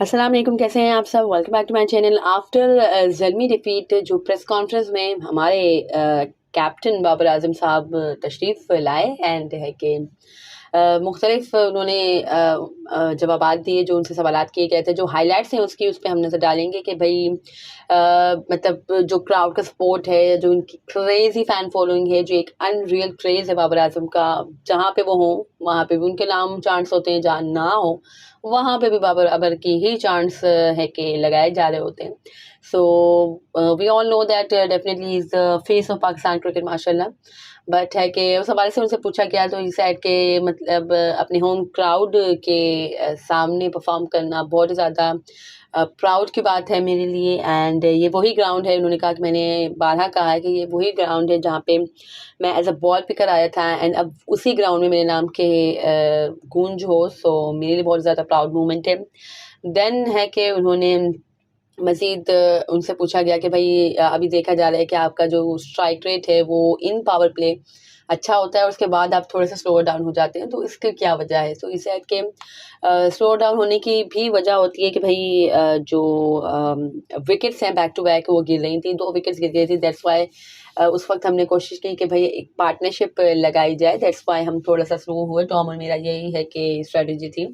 अस्सलाम वालेकुम, कैसे हैं आप सब। Welcome back to my channel. After Zalmi defeat जो प्रेस कॉन्फ्रेंस में हमारे कैप्टन बाबर आजम साहब तशरीफ़ लाए एंड है कि मुख्तलिफ उन्होंने जवाबात दिए जो उनसे सवालात किए गए थे। जो हाइलाइट्स हैं उसकी उस पर हम नज़र डालेंगे कि भाई मतलब जो क्राउड का सपोर्ट है, जो उनकी क्रेज़ी फ़ैन फॉलोइंग है, जो एक अनरियल क्रेज़ है बाबर आजम का, जहाँ पे वो हों वहाँ पे भी उनके नाम चांट्स होते हैं, जहाँ ना हो वहाँ पे भी बाबर अबर की ही चांट्स है कि लगाए जा रहे होते हैं। So we all know that definitely is the face of Pakistan cricket माशाल्लाह। बट है कि उस हवाले से उनसे पूछा गया तो ही सेड के मतलब अपने होम क्राउड के सामने परफॉर्म करना बहुत ही ज़्यादा प्राउड की बात है मेरे लिए। एंड ये वही ग्राउंड है, उन्होंने कहा कि मैंने बारहा कहा है कि ये वही ग्राउंड है जहाँ पे मैं एज अ बॉल पिकर आया था एंड अब उसी ग्राउंड में मेरे नाम के गूंज हो। सो मेरे लिए बहुत ज़्यादा प्राउड मोमेंट है। देन है कि उन्होंने मज़ीद उनसे पूछा गया कि भाई अभी देखा जा रहा है कि आपका जो स्ट्राइक रेट है वो इन पावर प्ले अच्छा होता है और उसके बाद आप थोड़े से स्लो डाउन हो जाते हैं, तो इसकी क्या वजह है। तो इस साइड के स्लो डाउन होने की भी वजह होती है कि भाई जो विकेट्स हैं बैक टू बैक वो गिर रही थी, 2 विकेट्स गिर गई थी। दैट्स वाई उस वक्त हमने कोशिश की कि भाई एक पार्टनरशिप लगाई जाए। दैट्स वाई हम थोड़ा सा स्लो हुए। टॉम और मेरा यही है कि स्ट्रेटजी थी।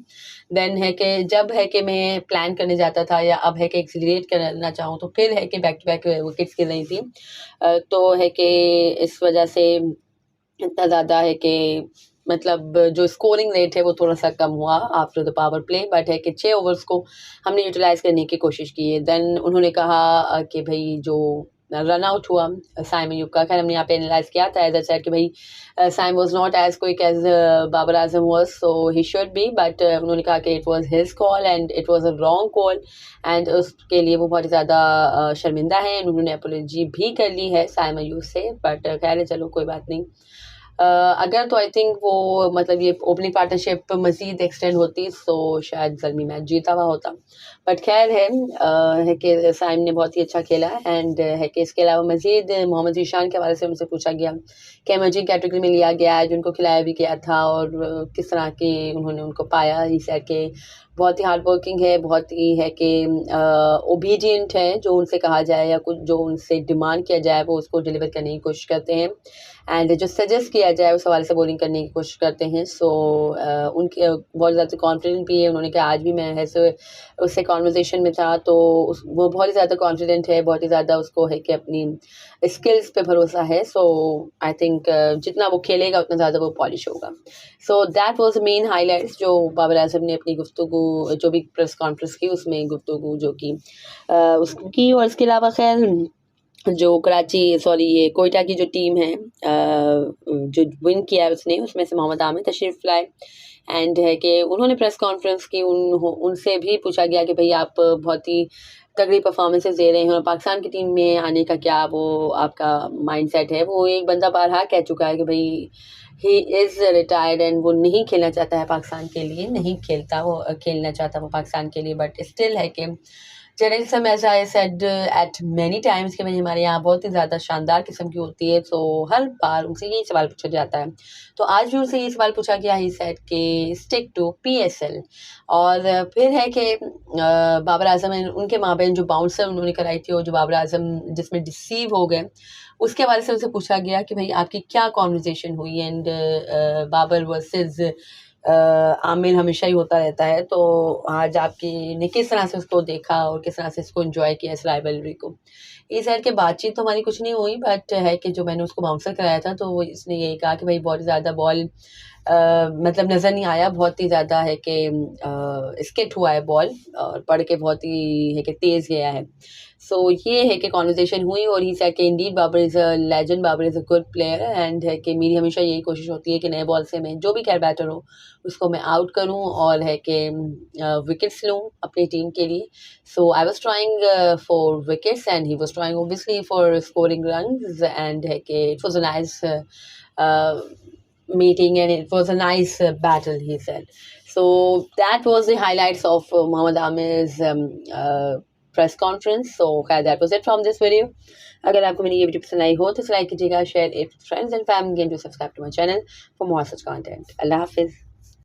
देन है कि जब है कि मैं प्लान करने जाता था या अब है कि एक्सीलरेट करना चाहूँ तो फिर है कि बैक टू बैक विकेट्स गिर रही थी। तो है कि इस वजह से इतना ज़्यादा है कि मतलब जो स्कोरिंग रेट है वो थोड़ा-सा कम हुआ after the power play. But है कि 6 ओवर्स को हमने यूटिलाइज़ करने की कोशिश की है। देन उन्होंने कहा कि भई जो रन आउट हुआ साइम अयूब का, खैर हमने यहाँ पे एनालाइज़ किया था एज़ आई सेड कि भई Saim was not as quick as Babar Azam was, so he should be. But उन्होंने कहा कि it was his call and it was a wrong call and उसके लिए वो बहुत ही ज़्यादा शर्मिंदा हैं। उन्होंने अपॉलॉजी भी कर ली है साइम अयूब से। बट खैर है, चलो कोई बात नहीं। अगर तो आई थिंक वो मतलब ये ओपनिंग पार्टनरशिप मज़ीद एक्सटेंड होती तो शायद ज़ल्मी मैच जीता हुआ होता। बट खैर है कि साइम ने बहुत ही अच्छा खेला एंड है कि इसके अलावा मज़ीद मोहम्मद ज़ीशान के हवाले से उनसे पूछा गया कि इमर्जिंग कैटेगरी में लिया गया है, जिनको खिलाया भी गया था और किस तरह की उन्होंने उनको पाया। ही सेड के बहुत ही हार्ड वर्किंग है, बहुत ही है कि ओबीडिएंट है, जो उनसे कहा जाए या कुछ जो उनसे डिमांड किया जाए वो उसको डिलीवर करने की कोशिश करते हैं एंड जो सजेस्ट किया जाए उस हवाले से बॉलिंग करने की कोशिश करते हैं। सो उनके बहुत ज़्यादा कॉन्फिडेंट भी है। उन्होंने कहा आज भी मैं ऐसे उससे कॉन्वर्सेशन में था तो वो बहुत ही ज़्यादा कॉन्फिडेंट है, बहुत ही ज़्यादा उसको है कि अपनी स्किल्स पे भरोसा है। सो आई थिंक जितना वो खेलेगा उतना ज़्यादा वो पॉलिश होगा। So that was main highlights जो बाबर आजम ने अपनी गुफ्तगू जो भी प्रेस कॉन्फ्रेंस की उसमें गुफ्तगू जो की उसकी। और इसके अलावा खैर जो कराची सॉरी ये कोयटा की जो टीम है जो विन किया है उसने, उसमें से मोहम्मद आमिर तशरीफ़ लाए एंड है कि उन्होंने प्रेस कॉन्फ्रेंस की उनसे भी पूछा गया कि भाई आप बहुत ही तगड़ी परफॉर्मेंसेस दे रहे हैं और पाकिस्तान की टीम में आने का क्या वो आपका माइंडसेट है। वो एक बंदा बारहा कह चुका है कि भाई ही इज़ रिटायर्ड एंड वो नहीं खेलना चाहता है पाकिस्तान के लिए, नहीं खेलता वो खेलना चाहता वो पाकिस्तान के लिए। बट स्टिल है कि journalism as I said at many times कि भाई हमारे यहाँ बहुत ही ज़्यादा शानदार किस्म की होती है। तो हर बार उनसे यही सवाल पूछा जाता है। तो आज भी उनसे ये सवाल पूछा गया ही सेड कि स्टिक टू PSL। और फिर है कि बाबर आजम उनके माबेन जो बाउंसर उन्होंने कराई थी और जो बाबर आजम जिसमें डिसीव हो गए उसके हवाले से उनसे पूछा गया कि भाई आपकी क्या कॉन्वर्जेसन हुई एंड बाबर वर्सेस आमिर हमेशा ही होता रहता है। तो आज आपकी ने किस तरह से उसको देखा और किस तरह से इसको एंजॉय किया इस राइवलरी को। इस साइड के बातचीत तो हमारी कुछ नहीं हुई बट है कि जो मैंने उसको बाउंसर कराया था तो वो इसने यही कहा कि भाई बहुत ज़्यादा बॉल मतलब नज़र नहीं आया, बहुत ही ज़्यादा है कि स्किट हुआ है बॉल और पढ़ के बहुत ही है कि तेज़ गया है। सो ये है कि कॉन्वर्सेशन हुई और ही सेड कि indeed Babar is a legend, Babar is a good player and है कि मेरी हमेशा यही कोशिश होती है कि नए बॉल से मैं जो भी खैर बैटर हो उसको मैं आउट करूं और है कि विकेट्स लूं अपनी टीम के लिए। So I was trying for wickets and he was trying obviously for scoring runs and है कि it was a nice meeting and it was a nice battle, he said. So that was the highlights of Mohammad Amir's press conference. So that was it from this video. अगर आपको मेरी ये video पसंद आई हो तो like कीजिएगा, share it with friends and family and do subscribe to my channel for more such content. अल्लाह हाफिज़।